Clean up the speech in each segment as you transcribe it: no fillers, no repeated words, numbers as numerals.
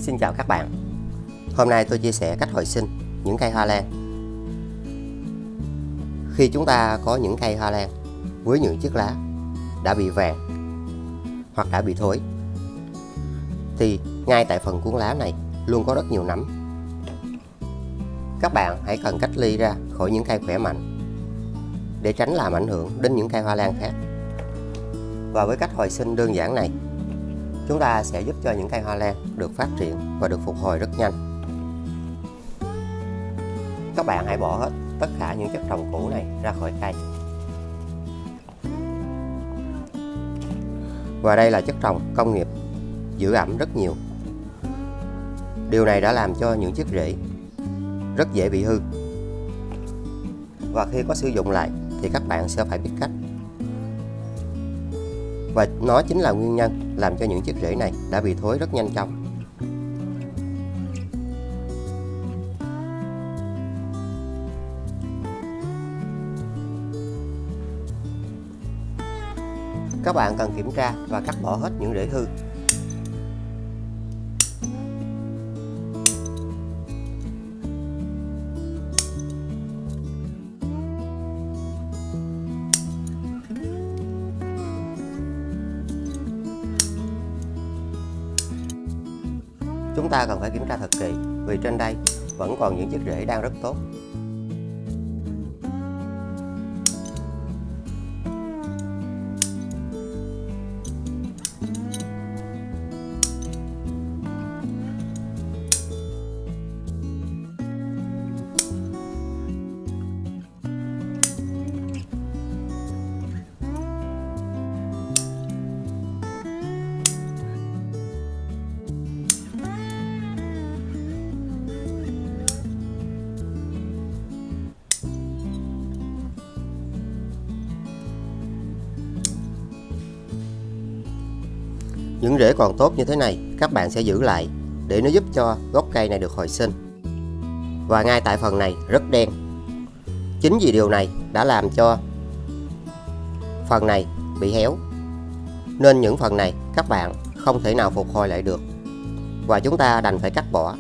Xin chào các bạn. Hôm nay tôi chia sẻ cách hồi sinh những cây hoa lan. Khi chúng ta có những cây hoa lan với những chiếc lá đã bị vàng hoặc đã bị thối, thì ngay tại phần cuốn lá này luôn có rất nhiều nấm. Các bạn hãy cần cách ly ra khỏi những cây khỏe mạnh để tránh làm ảnh hưởng đến những cây hoa lan khác. Và với cách hồi sinh đơn giản này, chúng ta sẽ giúp cho những cây hoa lan được phát triển và được phục hồi rất nhanh. Các bạn hãy bỏ hết tất cả những chất trồng cũ này ra khỏi cây. Và đây là chất trồng công nghiệp giữ ẩm rất nhiều. Điều này đã làm cho những chiếc rễ rất dễ bị hư. Và khi có sử dụng lại thì các bạn sẽ phải biết cách. Và nó chính là nguyên nhân làm cho những chiếc rễ này đã bị thối rất nhanh chóng. Các bạn cần kiểm tra và cắt bỏ hết những rễ hư. Chúng ta cần phải kiểm tra thật kỹ vì trên đây vẫn còn những chiếc rễ đang rất tốt. Những rễ còn tốt như thế này các bạn sẽ giữ lại để nó giúp cho gốc cây này được hồi sinh. Và ngay tại phần này rất đen. Chính vì điều này đã làm cho phần này bị héo. Nên những phần này các bạn không thể nào phục hồi lại được. Và chúng ta đành phải cắt bỏ.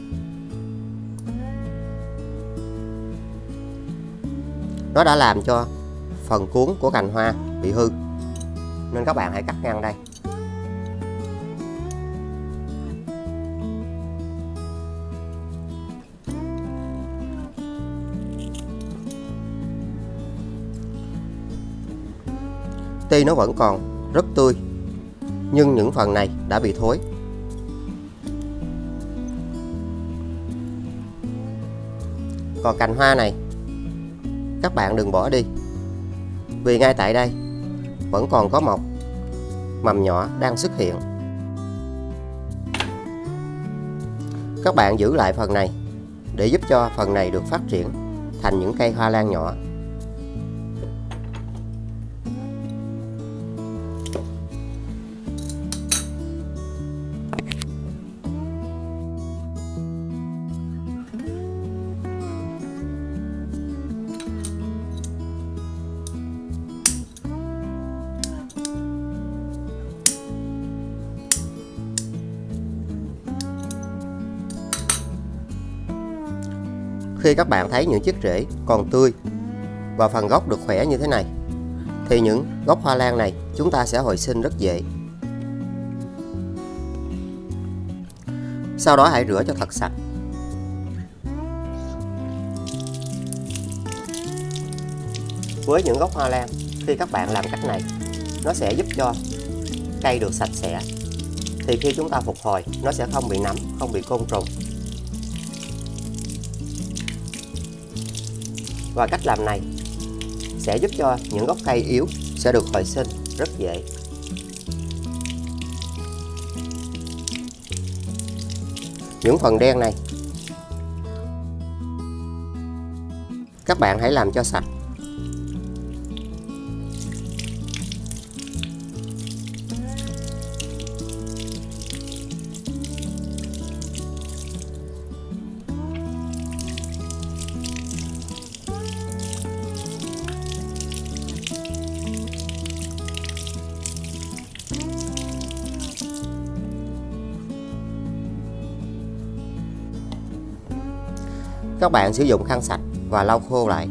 Nó đã làm cho phần cuốn của cành hoa bị hư. Nên các bạn hãy cắt ngang đây. Tuy nó vẫn còn rất tươi, nhưng những phần này đã bị thối. Còn cành hoa này các bạn đừng bỏ đi, vì ngay tại đây vẫn còn có một mầm nhỏ đang xuất hiện. Các bạn giữ lại phần này để giúp cho phần này được phát triển thành những cây hoa lan nhỏ. Khi các bạn thấy những chiếc rễ còn tươi và phần gốc được khỏe như thế này, thì những gốc hoa lan này chúng ta sẽ hồi sinh rất dễ. Sau đó hãy rửa cho thật sạch. Với những gốc hoa lan, khi các bạn làm cách này, nó sẽ giúp cho cây được sạch sẽ. Thì khi chúng ta phục hồi, nó sẽ không bị nấm, không bị côn trùng. Và cách làm này sẽ giúp cho những gốc cây yếu sẽ được hồi sinh rất dễ. Những phần đen này các bạn hãy làm cho sạch. Các bạn sử dụng khăn sạch và lau khô lại.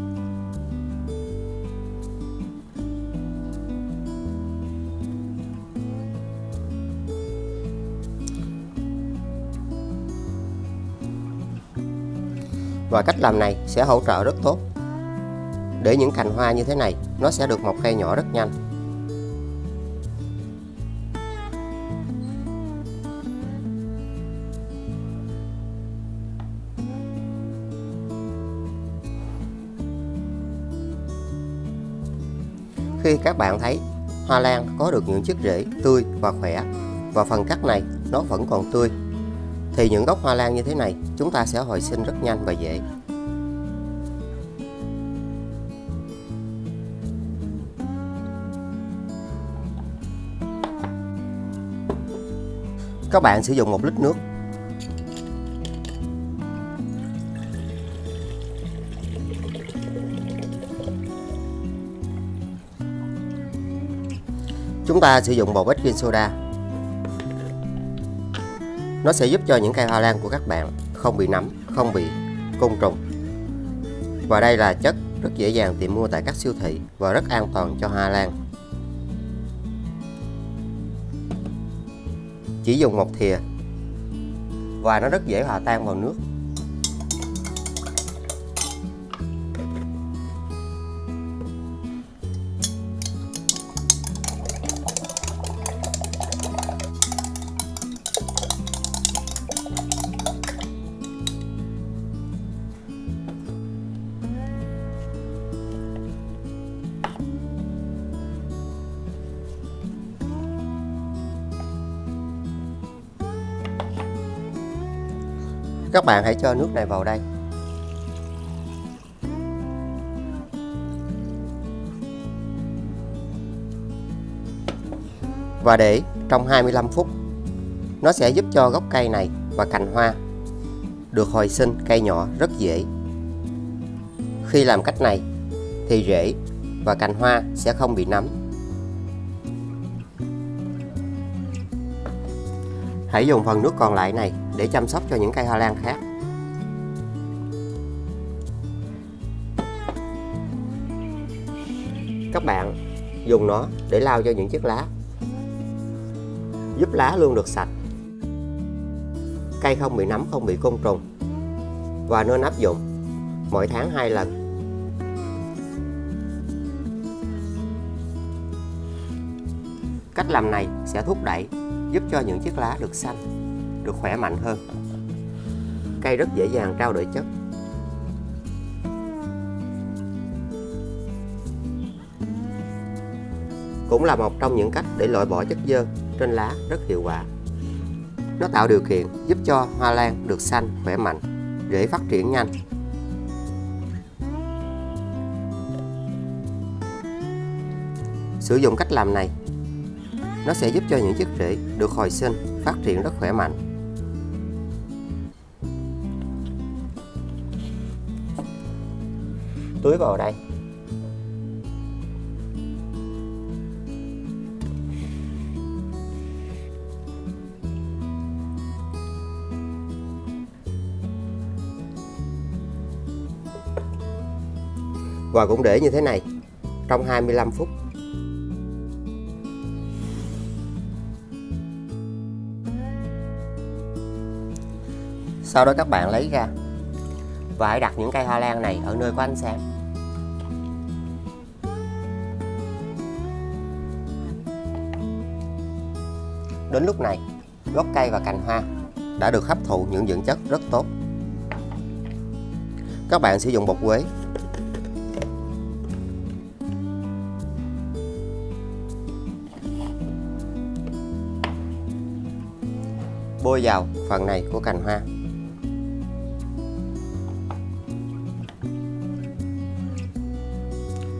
Và cách làm này sẽ hỗ trợ rất tốt để những cành hoa như thế này nó sẽ được mọc cây nhỏ rất nhanh. Khi các bạn thấy hoa lan có được những chiếc rễ tươi và khỏe và phần cắt này nó vẫn còn tươi thì những gốc hoa lan như thế này chúng ta sẽ hồi sinh rất nhanh và dễ. Các bạn sử dụng 1 lít nước. Chúng ta sử dụng bột baking soda. Nó sẽ giúp cho những cây hoa lan của các bạn không bị nấm, không bị côn trùng. Và đây là chất rất dễ dàng tìm mua tại các siêu thị và rất an toàn cho hoa lan. Chỉ dùng 1 thìa và nó rất dễ hòa tan vào nước. Các bạn hãy cho nước này vào đây. Và để trong 25 phút. Nó sẽ giúp cho gốc cây này và cành hoa được hồi sinh cây nhỏ rất dễ. Khi làm cách này thì rễ và cành hoa sẽ không bị nấm. Hãy dùng phần nước còn lại này để chăm sóc cho những cây hoa lan khác. Các bạn dùng nó để lau cho những chiếc lá, giúp lá luôn được sạch, cây không bị nấm, không bị côn trùng, và nên áp dụng mỗi tháng 2 lần. Cách làm này sẽ thúc đẩy giúp cho những chiếc lá được xanh, được khỏe mạnh hơn. Cây rất dễ dàng trao đổi chất. Cũng là một trong những cách để loại bỏ chất xơ trên lá rất hiệu quả. Nó tạo điều kiện giúp cho hoa lan được xanh, khỏe mạnh, rễ phát triển nhanh. Sử dụng cách làm này, nó sẽ giúp cho những chiếc rễ được hồi sinh, phát triển rất khỏe mạnh. Tưới vào đây. Và cũng để như thế này trong 25 phút. Sau đó các bạn lấy ra và hãy đặt những cây hoa lan này ở nơi có ánh sáng. Đến lúc này, gốc cây và cành hoa đã được hấp thụ những dưỡng chất rất tốt. Các bạn sử dụng bột quế. Bôi vào phần này của cành hoa.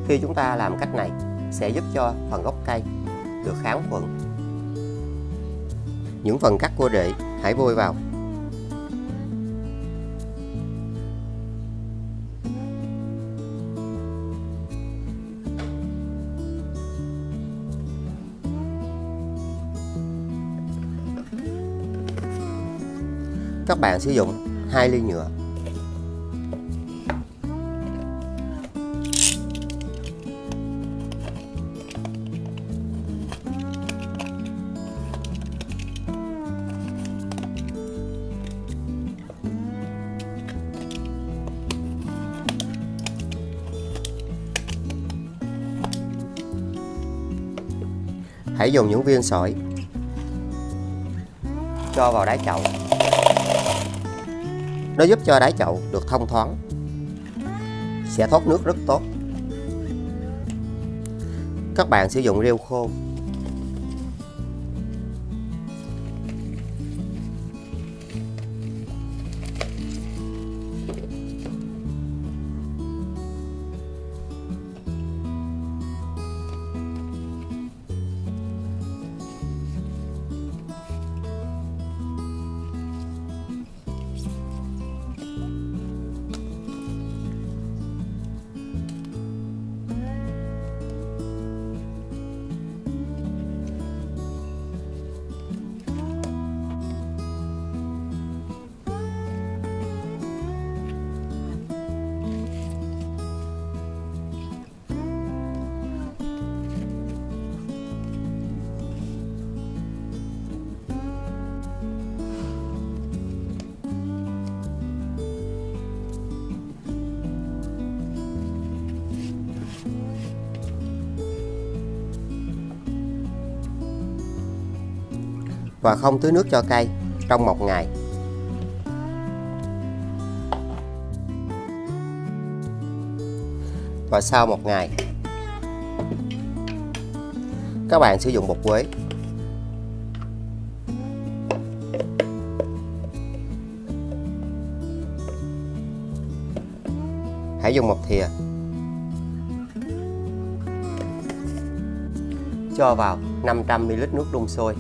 Khi chúng ta làm cách này sẽ giúp cho phần gốc cây được kháng khuẩn. Những phần cắt của rễ hãy bôi vào. Các bạn sử dụng 2 ly nhựa. Hãy dùng những viên sỏi cho vào đáy chậu. Nó giúp cho đáy chậu được thông thoáng, sẽ thoát nước rất tốt. Các bạn sử dụng rêu khô. Và không tưới nước cho cây trong 1 ngày. Và sau 1 ngày, các bạn sử dụng bột quế. Hãy dùng 1 thìa cho vào 500ml nước đun sôi.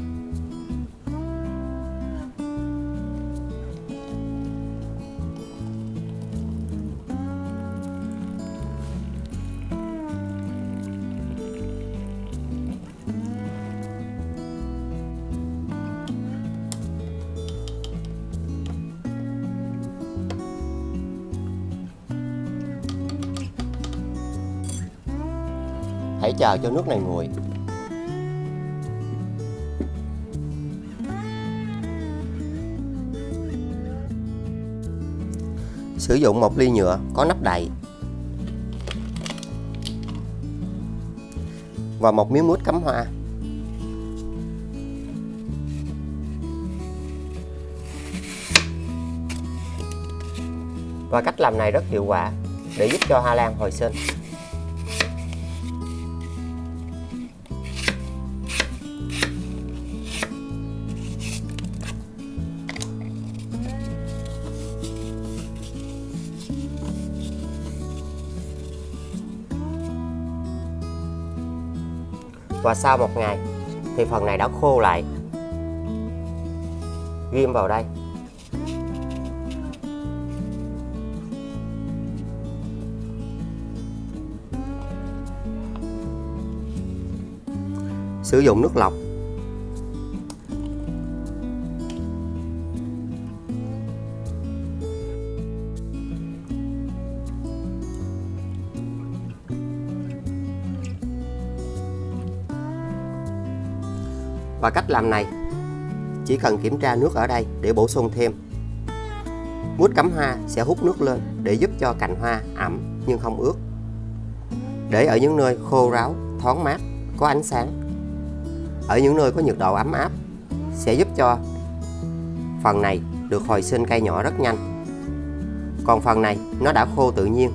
Hãy chờ cho nước này nguội. Sử dụng một ly nhựa có nắp đậy và một miếng mút cắm hoa. Và cách làm này rất hiệu quả để giúp cho hoa lan hồi sinh. Và sau 1 ngày thì phần này đã khô lại. Ghim vào đây. Sử dụng nước lọc. Và cách làm này chỉ cần kiểm tra nước ở đây để bổ sung thêm. Mút cắm hoa sẽ hút nước lên để giúp cho cành hoa ẩm nhưng không ướt. Để ở những nơi khô ráo, thoáng mát, có ánh sáng. Ở những nơi có nhiệt độ ấm áp sẽ giúp cho phần này được hồi sinh cây nhỏ rất nhanh. Còn phần này nó đã khô tự nhiên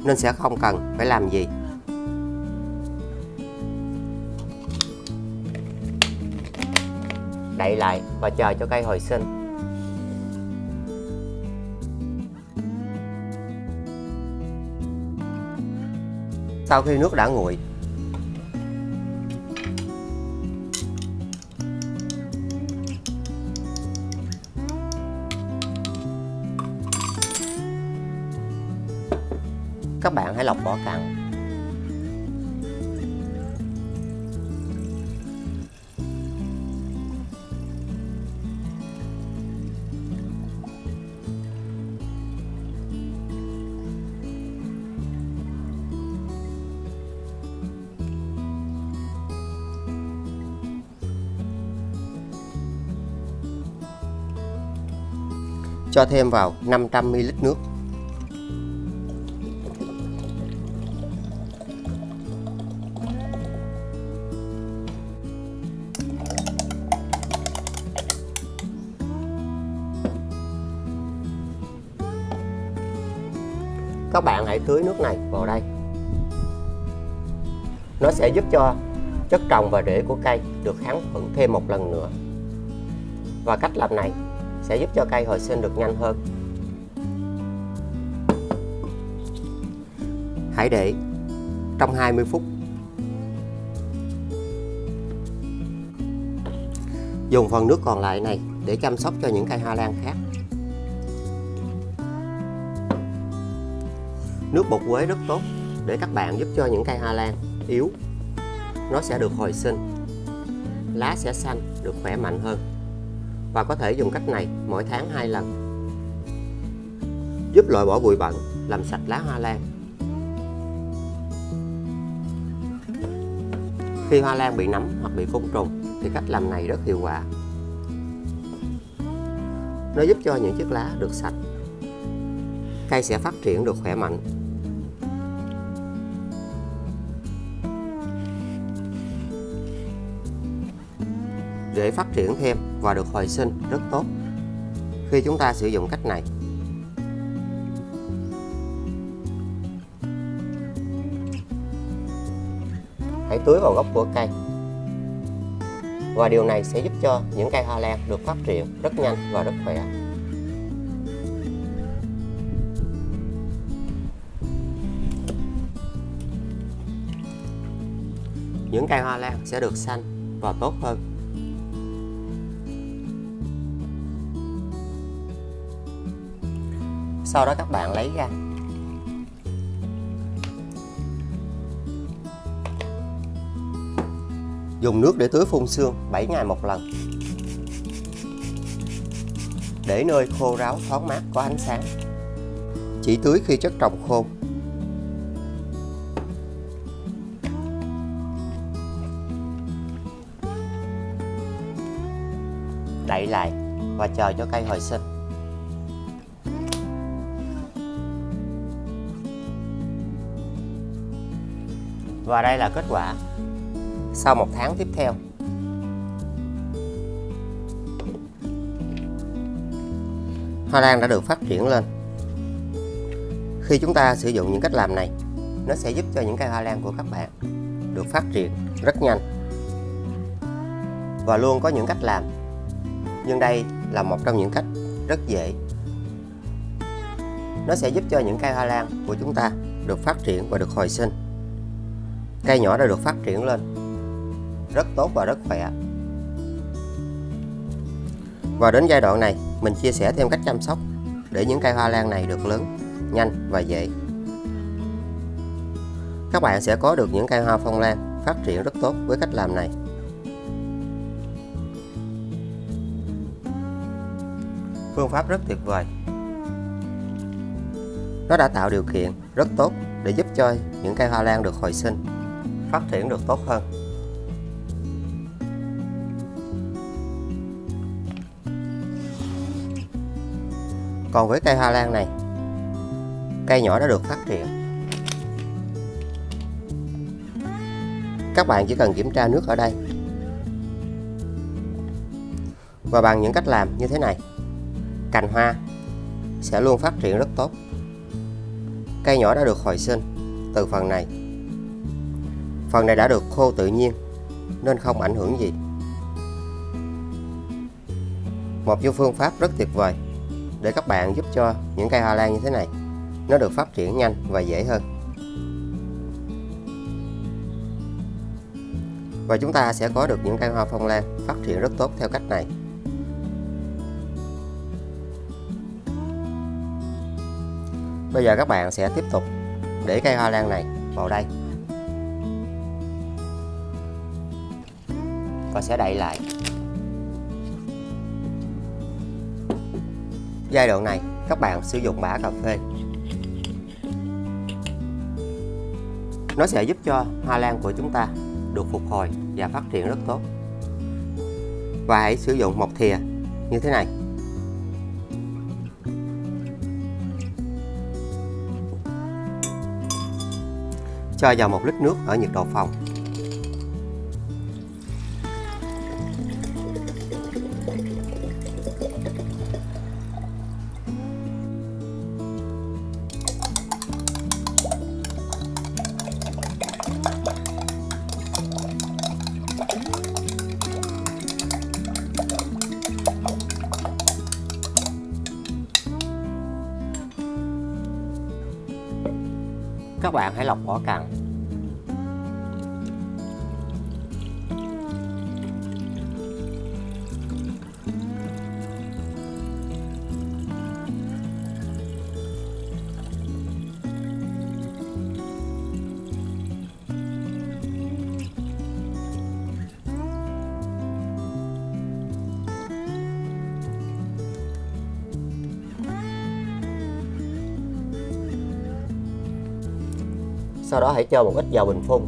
nên sẽ không cần phải làm gì. Đậy lại và chờ cho cây hồi sinh. Sau khi nước đã nguội, các bạn hãy lọc vỏ cặn. Cho thêm vào 500ml nước. Các bạn hãy tưới nước này vào đây. Nó sẽ giúp cho chất trồng và rễ của cây được kháng khuẩn thêm một lần nữa. Và cách làm này sẽ giúp cho cây hồi sinh được nhanh hơn. Hãy để trong 20 phút. Dùng phần nước còn lại này để chăm sóc cho những cây hoa lan khác. Nước bột quế rất tốt để các bạn giúp cho những cây hoa lan yếu, nó sẽ được hồi sinh, lá sẽ xanh, được khỏe mạnh hơn. Và có thể dùng cách này mỗi tháng 2 lần, giúp loại bỏ bụi bẩn, làm sạch lá hoa lan. Khi hoa lan bị nấm hoặc bị côn trùng thì cách làm này rất hiệu quả. Nó giúp cho những chiếc lá được sạch, cây sẽ phát triển được khỏe mạnh. Rễ phát triển thêm và được hồi sinh rất tốt khi chúng ta sử dụng cách này. Hãy tưới vào gốc của cây. Và điều này sẽ giúp cho những cây hoa lan được phát triển rất nhanh và rất khỏe. Những cây hoa lan sẽ được xanh và tốt hơn. Sau đó các bạn lấy ra. Dùng nước để tưới phun sương 7 ngày một lần. Để nơi khô ráo, thoáng mát, có ánh sáng. Chỉ tưới khi chất trồng khô. Đậy lại và chờ cho cây hồi sinh. Và đây là kết quả sau 1 tháng tiếp theo. Hoa lan đã được phát triển lên. Khi chúng ta sử dụng những cách làm này, nó sẽ giúp cho những cây hoa lan của các bạn được phát triển rất nhanh. Và luôn có những cách làm, nhưng đây là một trong những cách rất dễ. Nó sẽ giúp cho những cây hoa lan của chúng ta được phát triển và được hồi sinh. Cây nhỏ đã được phát triển lên rất tốt và rất khỏe. Và đến giai đoạn này, mình chia sẻ thêm cách chăm sóc để những cây hoa lan này được lớn, nhanh và dễ. Các bạn sẽ có được những cây hoa phong lan phát triển rất tốt với cách làm này. Phương pháp rất tuyệt vời. Nó đã tạo điều kiện rất tốt để giúp cho những cây hoa lan được hồi sinh, phát triển được tốt hơn. Còn với cây hoa lan này, cây nhỏ đã được phát triển. Các bạn chỉ cần kiểm tra nước ở đây. Và bằng những cách làm như thế này, cành hoa sẽ luôn phát triển rất tốt. Cây nhỏ đã được hồi sinh từ phần này. Phần này đã được khô tự nhiên nên không ảnh hưởng gì. Một phương pháp rất tuyệt vời để các bạn giúp cho những cây hoa lan như thế này nó được phát triển nhanh và dễ hơn. Và chúng ta sẽ có được những cây hoa phong lan phát triển rất tốt theo cách này. Bây giờ các bạn sẽ tiếp tục để cây hoa lan này vào đây và sẽ đậy lại. Giai đoạn này các bạn sử dụng bã cà phê. Nó sẽ giúp cho hoa lan của chúng ta được phục hồi và phát triển rất tốt. Và hãy sử dụng một thìa như thế này. Cho vào 1 lít nước ở nhiệt độ phòng. các bạn hãy lọc vỏ cặn. Sau đó hãy cho một ít dầu bình phun.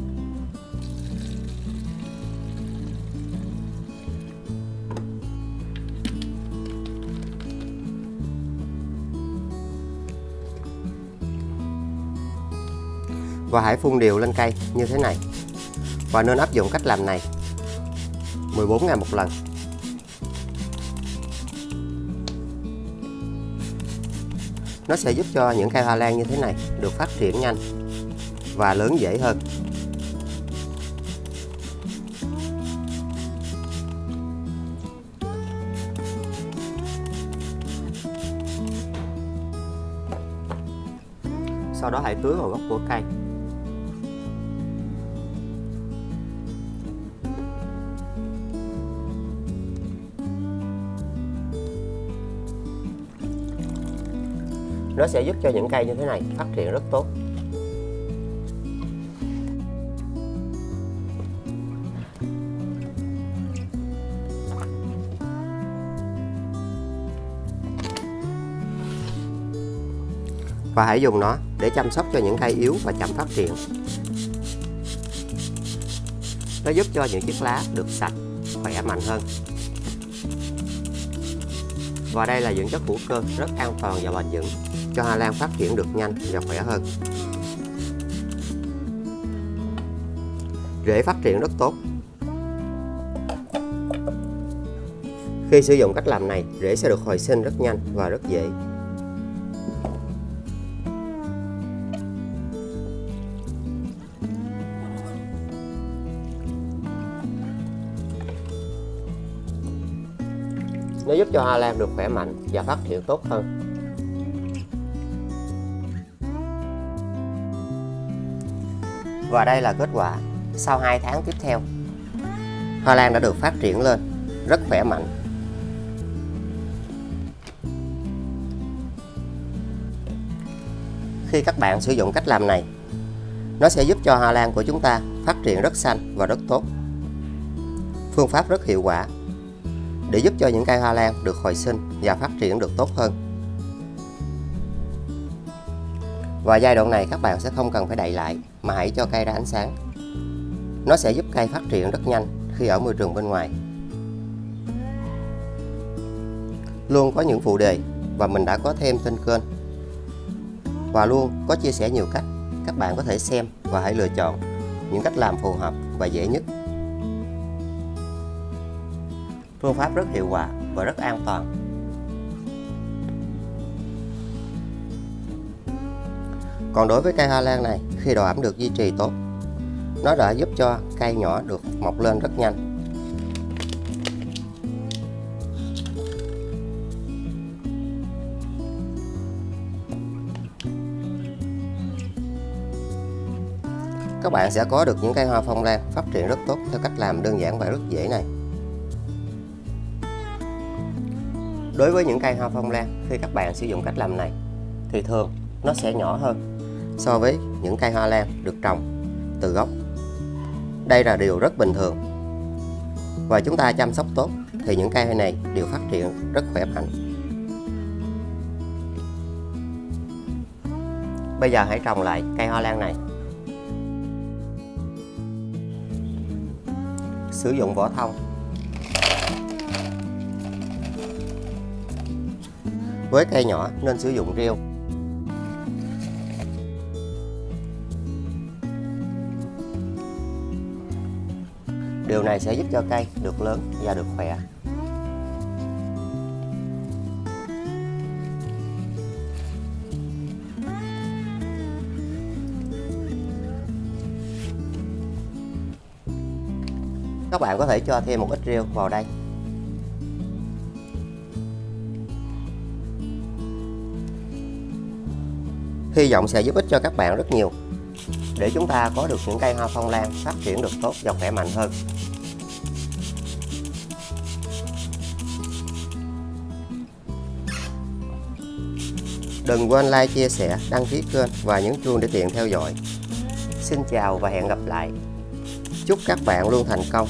Và hãy phun đều lên cây như thế này. Và nên áp dụng cách làm này 14 ngày một lần. Nó sẽ giúp cho những cây hoa lan như thế này được phát triển nhanh và lớn dễ hơn. Sau đó hãy tưới vào gốc của cây. Nó sẽ giúp cho những cây như thế này phát triển rất tốt. Và hãy dùng nó để chăm sóc cho những cây yếu và chậm phát triển. Nó giúp cho những chiếc lá được sạch, khỏe mạnh hơn. Và đây là dưỡng chất hữu cơ rất an toàn và bền vững, cho hoa lan phát triển được nhanh và khỏe hơn. Rễ phát triển rất tốt. Khi sử dụng cách làm này, rễ sẽ được hồi sinh rất nhanh và rất dễ. Nó giúp cho hoa lan được khỏe mạnh và phát triển tốt hơn. Và đây là kết quả sau 2 tháng tiếp theo. Hoa lan đã được phát triển lên rất khỏe mạnh. Khi các bạn sử dụng cách làm này, nó sẽ giúp cho hoa lan của chúng ta phát triển rất xanh và rất tốt. Phương pháp rất hiệu quả để giúp cho những cây hoa lan được hồi sinh và phát triển được tốt hơn. Và giai đoạn này các bạn sẽ không cần phải đậy lại mà hãy cho cây ra ánh sáng. Nó sẽ giúp cây phát triển rất nhanh khi ở môi trường bên ngoài. Luôn có những phụ đề và mình đã có thêm trên kênh. Và luôn có chia sẻ nhiều cách. Các bạn có thể xem và hãy lựa chọn những cách làm phù hợp và dễ nhất. Phương pháp rất hiệu quả và rất an toàn. Còn đối với cây hoa lan này, khi độ ẩm được duy trì tốt, nó đã giúp cho cây nhỏ được mọc lên rất nhanh. Các bạn sẽ có được những cây hoa phong lan phát triển rất tốt theo cách làm đơn giản và rất dễ này. Đối với những cây hoa phong lan, khi các bạn sử dụng cách làm này thì thường nó sẽ nhỏ hơn so với những cây hoa lan được trồng từ gốc. Đây là điều rất bình thường. Và chúng ta chăm sóc tốt thì những cây này đều phát triển rất khỏe mạnh. Bây giờ hãy trồng lại cây hoa lan này. Sử dụng vỏ thông. Với cây nhỏ nên sử dụng rêu. Điều này sẽ giúp cho cây được lớn và được khỏe. Các bạn có thể cho thêm một ít rêu vào đây. Hy vọng sẽ giúp ích cho các bạn rất nhiều. để chúng ta có được những cây hoa phong lan phát triển được tốt và khỏe mạnh hơn. Đừng quên like, chia sẻ, đăng ký kênh và nhấn chuông để tiện theo dõi. Xin chào và hẹn gặp lại. Chúc các bạn luôn thành công.